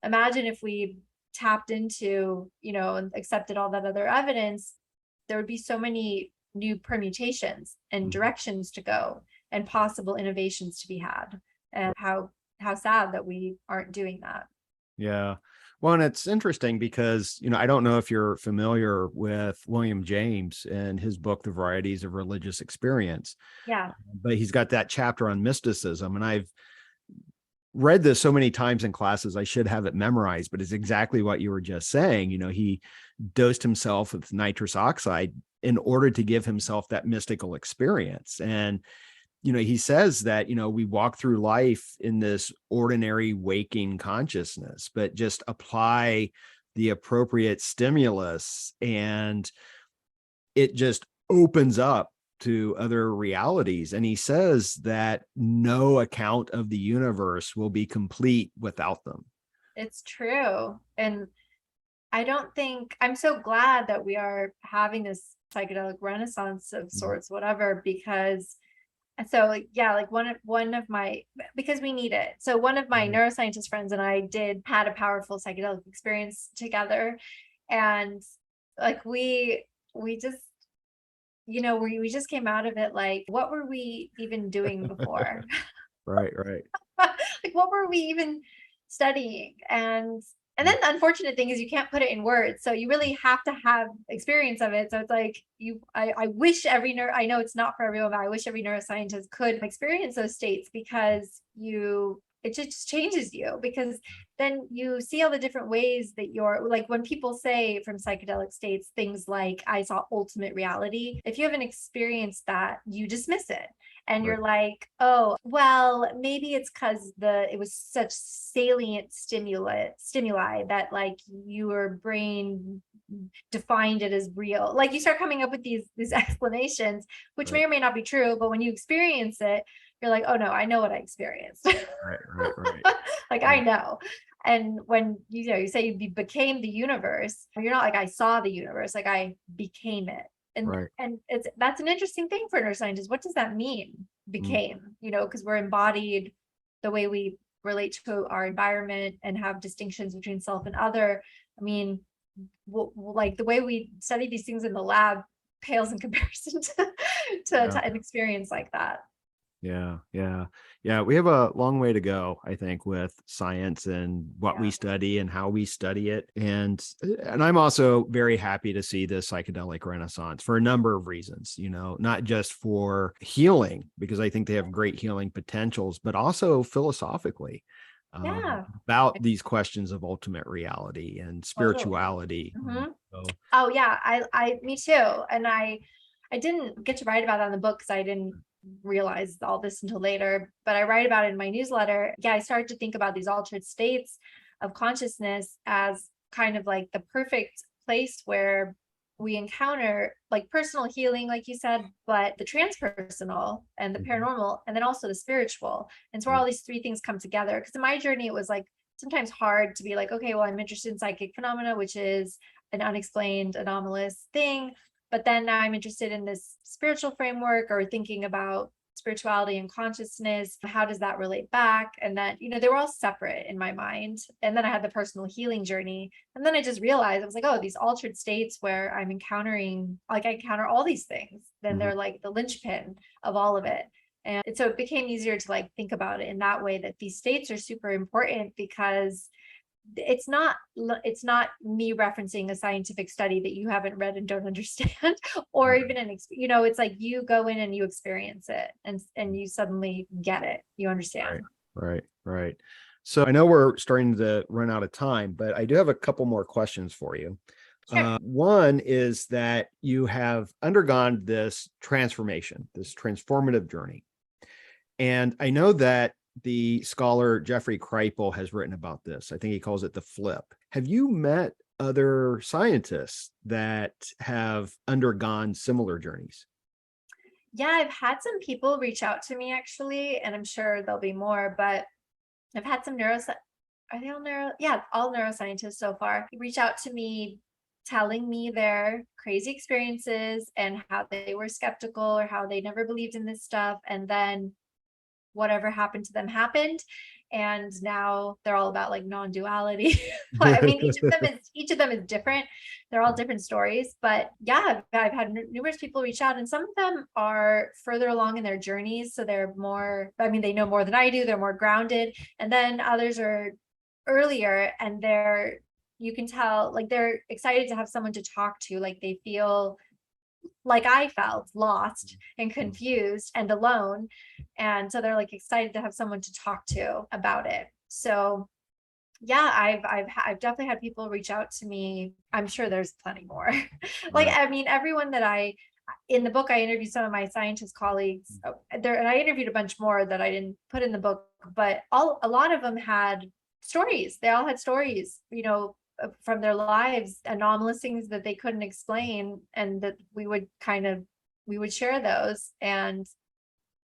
imagine if we tapped into, and accepted all that other evidence, there would be so many new permutations and directions to go, and possible innovations to be had. And how sad that we aren't doing that. Yeah. Well, and it's interesting because, I don't know if you're familiar with William James and his book, The Varieties of Religious Experience, Yeah. but he's got that chapter on mysticism. And I've read this so many times in classes, I should have it memorized, but it's exactly what you were just saying. He dosed himself with nitrous oxide in order to give himself that mystical experience. And he says that, we walk through life in this ordinary waking consciousness, but just apply the appropriate stimulus and it just opens up to other realities. And he says that no account of the universe will be complete without them. It's true. And I'm so glad that we are having this psychedelic renaissance of sorts, whatever, because so like, yeah, like one of my, because we need it. So one of my neuroscientist friends and I had a powerful psychedelic experience together. And like, we just, we just came out of it like, what were we even doing before? Right. Like, what were we even studying? And then the unfortunate thing is you can't put it in words. So you really have to have experience of it. So it's like I wish I know it's not for everyone, but I wish every neuroscientist could experience those states, because it just changes you, because then you see all the different ways that you're like, when people say from psychedelic states, things like, I saw ultimate reality. If you haven't experienced that, you dismiss it. And you're like, oh, well, maybe it's because it was such salient stimuli that like your brain defined it as real. Like you start coming up with these explanations, which may or may not be true, but when you experience it, you're like, oh no, I know what I experienced. Right. Like, I know. And when you say you became the universe, you're not like, I saw the universe, like I became it. And that's an interesting thing for neuroscientists. What does that mean, became? Because we're embodied, the way we relate to our environment and have distinctions between self and other. I mean, like the way we study these things in the lab pales in comparison to an experience like that. Yeah. We have a long way to go, I think, with science and what we study and how we study it. And I'm also very happy to see the psychedelic renaissance for a number of reasons, not just for healing, because I think they have great healing potentials, but also philosophically about these questions of ultimate reality and spirituality. Oh yeah, me too. And I didn't get to write about that in the book because I didn't realize all this until later, but I write about it in my newsletter. Yeah, I started to think about these altered states of consciousness as kind of like the perfect place where we encounter like personal healing, like you said, but the transpersonal and the paranormal, and then also the spiritual. And so where all these three things come together. Because in my journey, it was like sometimes hard to be like, okay, well, I'm interested in psychic phenomena, which is an unexplained anomalous thing. But then now I'm interested in this spiritual framework, or thinking about spirituality and consciousness. How does that relate back? And then, they were all separate in my mind. And then I had the personal healing journey. And then I just realized, I was like, oh, these altered states where I'm encountering, like I encounter all these things, then they're like the linchpin of all of it. And so it became easier to like think about it in that way, that these states are super important, because it's not me referencing a scientific study that you haven't read and don't understand, or even it's like you go in and you experience it, and you suddenly get it, you understand. Right. So I know we're starting to run out of time, but I do have a couple more questions for you. Sure. One is that you have undergone this transformation, this transformative journey. And I know that the scholar Jeffrey Kripal has written about this. I think he calls it the flip. Have you met other scientists that have undergone similar journeys? Yeah, I've had some people reach out to me actually, and I'm sure there'll be more, but I've had some are they all yeah, all neuroscientists so far reach out to me telling me their crazy experiences and how they were skeptical or how they never believed in this stuff. And then whatever happened to them happened. And now they're all about like non-duality. I mean, each of them is different. They're all different stories. But yeah, I've had numerous people reach out, and some of them are further along in their journeys. So they're more, I mean, they know more than I do, they're more grounded. And then others are earlier, and you can tell like they're excited to have someone to talk to. Like they feel like I felt lost and confused and alone. And so they're like excited to have someone to talk to about it. So yeah, I've definitely had people reach out to me. I'm sure there's plenty more. Like, Right. I mean, everyone that in the book, I interviewed some of my scientist colleagues there, and I interviewed a bunch more that I didn't put in the book, but a lot of them had stories. They all had stories, from their lives, anomalous things that they couldn't explain, and that we would share those. And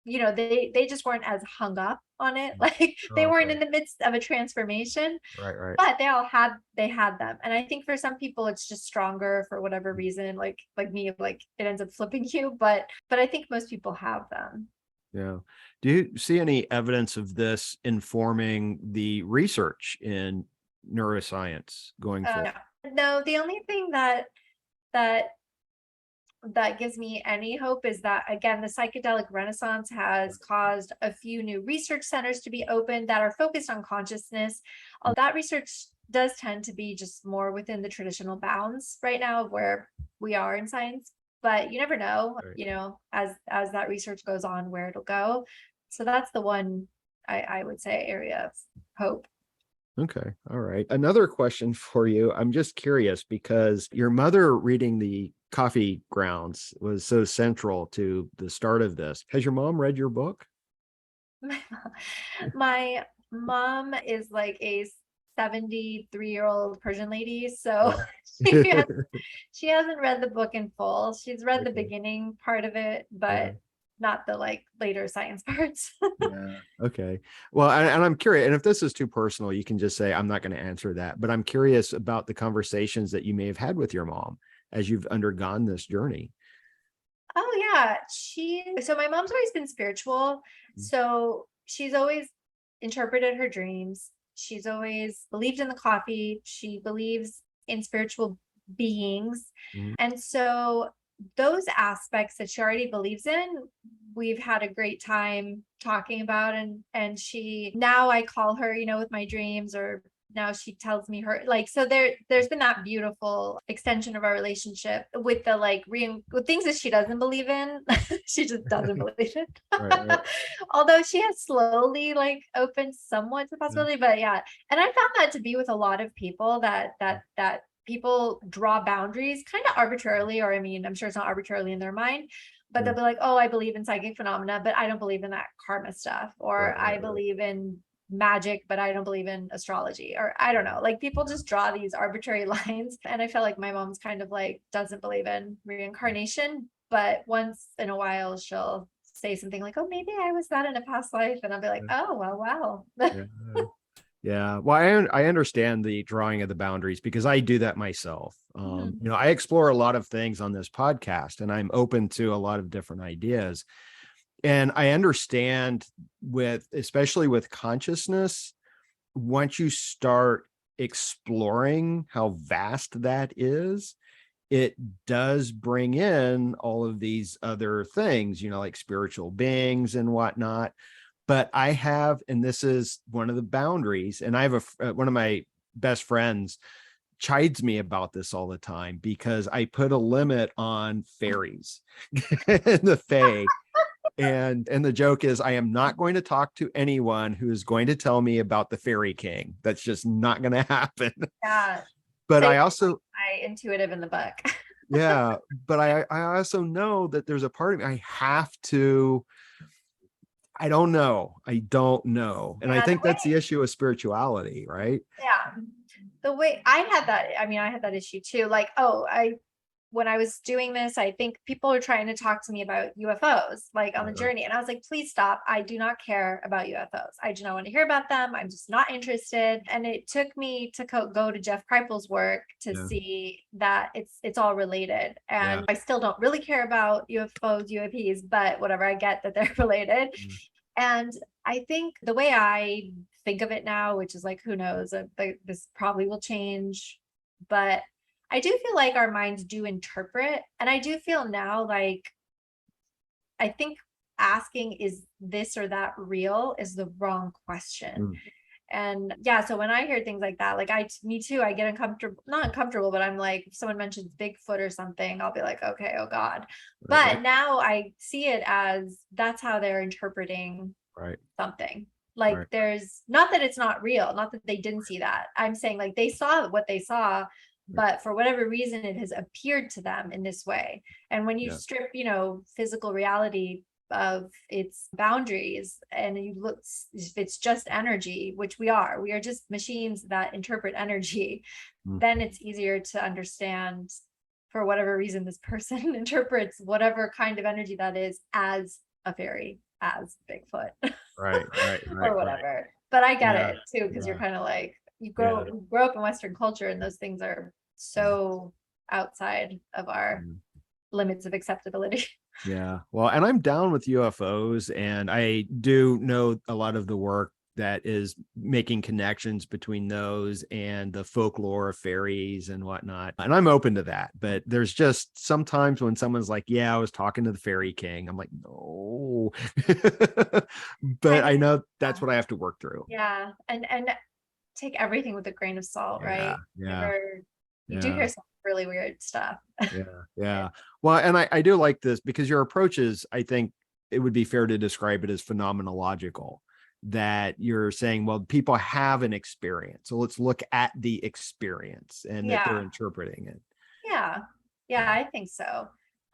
they just weren't as hung up on it. Like they weren't Okay. in the midst of a transformation, Right, right. but they had them. And I think for some people it's just stronger for whatever reason, like me, like it ends up flipping you, but I think most people have them. Yeah. Do you see any evidence of this informing the research in neuroscience going forward? No, the only thing that that gives me any hope is that, again, the psychedelic renaissance has caused a few new research centers to be opened that are focused on consciousness. That research does tend to be just more within the traditional bounds right now of where we are in science, but you never know, Right. as that research goes on, where it'll go. So that's the one I would say area of hope. Okay. All right. Another question for you. I'm just curious because your mother reading the coffee grounds was so central to the start of this. Has your mom read your book? My mom is like a 73-year-old Persian lady, so she has, she hasn't read the book in full. She's read the Okay. beginning part of it, Yeah. but not the like later science parts. Yeah. Okay. Well, and I'm curious, and if this is too personal, you can just say, I'm not going to answer that. But I'm curious about the conversations that you may have had with your mom as you've undergone this journey. Oh yeah, so my mom's always been spiritual. So she's always interpreted her dreams. She's always believed in the coffee. She believes in spiritual beings. Mhm. And so those aspects that she already believes in, we've had a great time talking about. And she, now I call her, with my dreams, or now she tells me her, like, so there's been that beautiful extension of our relationship with the like with things that she doesn't believe in. She just doesn't believe in. Right, right. Although she has slowly like opened somewhat to the Yeah. possibility, but yeah. And I found that to be with a lot of people, that people draw boundaries kind of arbitrarily, or I mean, I'm sure it's not arbitrarily in their mind, but Yeah. they'll be like, oh, I believe in psychic phenomena, but I don't believe in that karma stuff, Right, or right, I right. believe in magic, but I don't believe in astrology, or I don't know. Like people just draw these arbitrary lines. And I feel like my mom's kind of like doesn't believe in reincarnation, but once in a while she'll say something like, oh, maybe I was that in a past life. And I'll be like, Yeah. oh, well, wow. Yeah. Yeah. Well, I understand the drawing of the boundaries because I do that myself. Mhm. I explore a lot of things on this podcast and I'm open to a lot of different ideas. And I understand especially with consciousness, once you start exploring how vast that is, it does bring in all of these other things, like spiritual beings and whatnot. But I have, and this is one of the boundaries, and I have one of my best friends chides me about this all the time because I put a limit on fairies and the fae. And the joke is I am not going to talk to anyone who is going to tell me about the fairy king. That's just not going to happen. Yeah. But Say I also, I intuitive in the book. yeah, but I also know that there's a part of me I I don't know. I don't know. And I Yeah, the think that's the issue with spirituality, right? yeah. The way I had that issue too. Like, when I was doing this, I think people were trying to talk to me about UFOs, like on the Right. journey. And I was like, please stop. I do not care about UFOs. I do not want to hear about them. I'm just not interested. And it took me to go to Jeff Kripal's work to Yeah. see that it's all related. Yeah. And I still don't really care about UFOs, UAPs, but whatever, I get that they're related. Yeah. And I think the way I think of it now, which is like, who knows, this probably will change, but I do feel like our minds do interpret. And I do feel now like, I think asking, is this or that real, is the wrong question. Mm. And yeah, so when I hear things like that, like me too, I get uncomfortable, not uncomfortable, but I'm like, if someone mentions Bigfoot or something, I'll be like, okay, oh God. Right. But now I see it as that's how they're interpreting Right. something. Like Right. there's not that it's not real, not that they didn't see that. I'm saying like they saw what they saw, but for whatever reason, it has appeared to them in this way. And when you Yeah. strip, physical reality of its boundaries and you look, if it's just energy, which we are just machines that interpret energy, Mm. then it's easier to understand for whatever reason this person interprets whatever kind of energy that is as a fairy, as Bigfoot. Right. Right. Right. Or whatever. But I get Yeah. it too, because Yeah. you're kind of like, you Yeah. grow up in Western culture and those things are so outside of our Mm. limits of acceptability. Yeah. Well, and I'm down with UFOs, and I do know a lot of the work that is making connections between those and the folklore of fairies and whatnot. And I'm open to that. But there's just sometimes when someone's like, yeah, I was talking to the fairy king. I'm like, no. But I know that's what I have to work through. Yeah. And take everything with a grain of salt, Yeah. right? Yeah. You do Yeah. hear some really weird stuff. Yeah. Yeah. Well, and I do like this because your approach is, I think it would be fair to describe it as phenomenological, that you're saying, well, people have an experience. So let's look at the experience and that they're Yeah. interpreting it. Yeah. Yeah, I think so.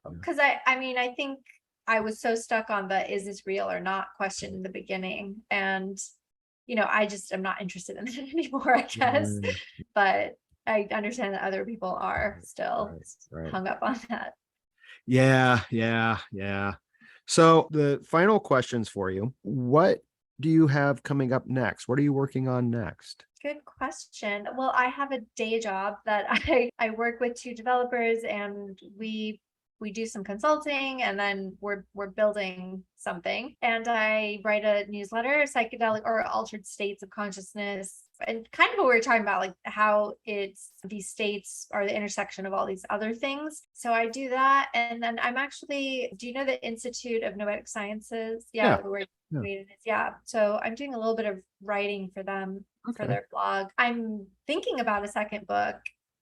Because I think I was so stuck on the is this real or not question in the beginning. And, I just am not interested in it anymore, I guess. Mm. But I understand that other people are still Right. hung up on that. Yeah. Yeah. Yeah. So the final questions for you. What do you have coming up next? What are you working on next? Good question. Well, I have a day job that I work with two developers and we do some consulting and then we're building something. And I write a newsletter, psychedelic or altered states of consciousness, and kind of what we were talking about, like how these states are the intersection of all these other things. So I do that. And then do you know the Institute of Noetic Sciences? Yeah, where Yeah. created it. Yeah. So I'm doing a little bit of writing for them for their blog. I'm thinking about a second book.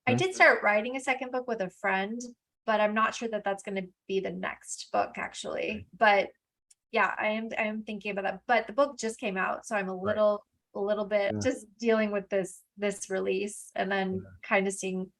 I did start writing a second book with a friend, but I'm not sure that that's going to be the next book actually. But yeah, I am thinking about that. But the book just came out, so I'm a little bit just dealing with this release and then kind of seeing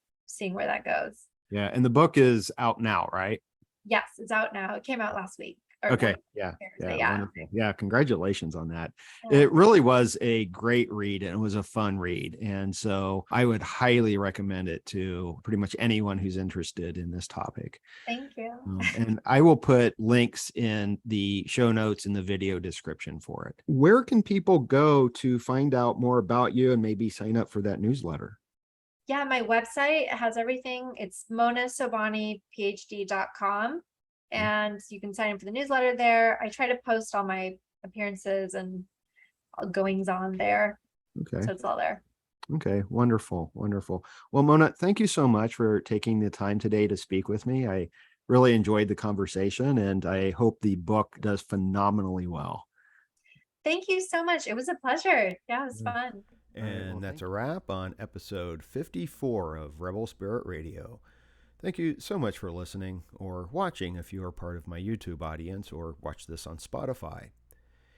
where that goes. Yeah. And the book is out now, right? Yes, it's out now. It came out last week. Okay. Yeah. Yeah. Wonderful. Yeah. Congratulations on that. Yeah. It really was a great read and it was a fun read. And so I would highly recommend it to pretty much anyone who's interested in this topic. Thank you. And I will put links in the show notes in the video description for it. Where can people go to find out more about you and maybe sign up for that newsletter? Yeah, my website has everything. It's monasobhaniphd.com. And you can sign up for the newsletter there. I try to post all my appearances and goings on there. Okay. So it's all there. Okay. Wonderful. Wonderful. Well, Mona, thank you so much for taking the time today to speak with me. I really enjoyed the conversation and I hope the book does phenomenally well. Thank you so much. It was a pleasure. Yeah, it was fun. And that's a wrap on episode 54 of Rebel Spirit Radio. Thank you so much for listening or watching if you are part of my YouTube audience or watch this on Spotify.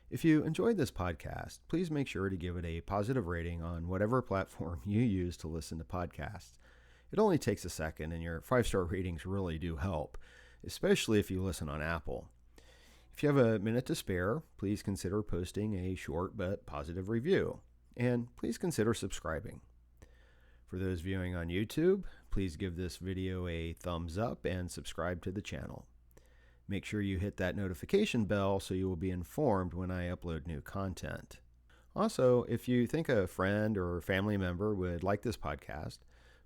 If you enjoyed this podcast, please make sure to give it a positive rating on whatever platform you use to listen to podcasts. It only takes a second and your 5-star ratings really do help, especially if you listen on Apple. If you have a minute to spare, please consider posting a short but positive review, and please consider subscribing. For those viewing on YouTube, please give this video a thumbs up and subscribe to the channel. Make sure you hit that notification bell so you will be informed when I upload new content. Also, if you think a friend or family member would like this podcast,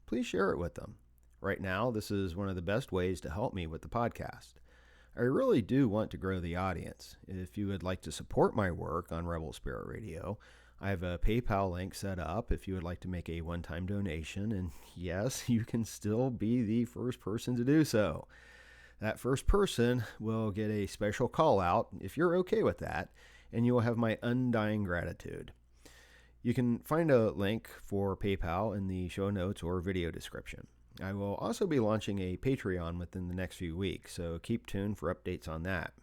please share it with them. Right now, this is one of the best ways to help me with the podcast. I really do want to grow the audience. If you would like to support my work on Rebel Spirit Radio, I have a PayPal link set up if you would like to make a one-time donation, and yes, you can still be the first person to do so. That first person will get a special call out if you're okay with that, and you will have my undying gratitude. You can find a link for PayPal in the show notes or video description. I will also be launching a Patreon within the next few weeks, so keep tuned for updates on that.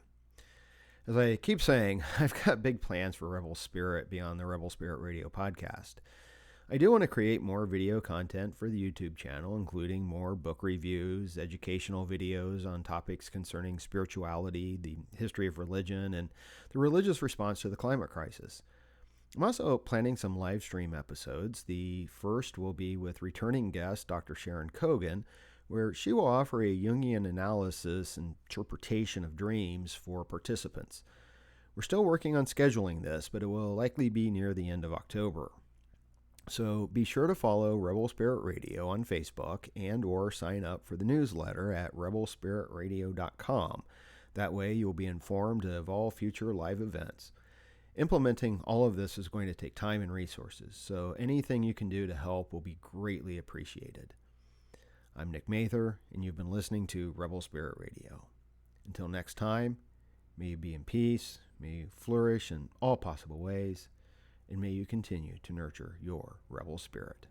As I keep saying, I've got big plans for Rebel Spirit beyond the Rebel Spirit Radio podcast. I do want to create more video content for the YouTube channel, including more book reviews, educational videos on topics concerning spirituality, the history of religion, and the religious response to the climate crisis. I'm also planning some live stream episodes. The first will be with returning guest Dr. Sharon Kogan, where she will offer a Jungian analysis and interpretation of dreams for participants. We're still working on scheduling this, but it will likely be near the end of October. So be sure to follow Rebel Spirit Radio on Facebook and or sign up for the newsletter at rebelspiritradio.com. That way you'll be informed of all future live events. Implementing all of this is going to take time and resources, so anything you can do to help will be greatly appreciated. I'm Nick Mather, and you've been listening to Rebel Spirit Radio. Until next time, may you be in peace, may you flourish in all possible ways, and may you continue to nurture your rebel spirit.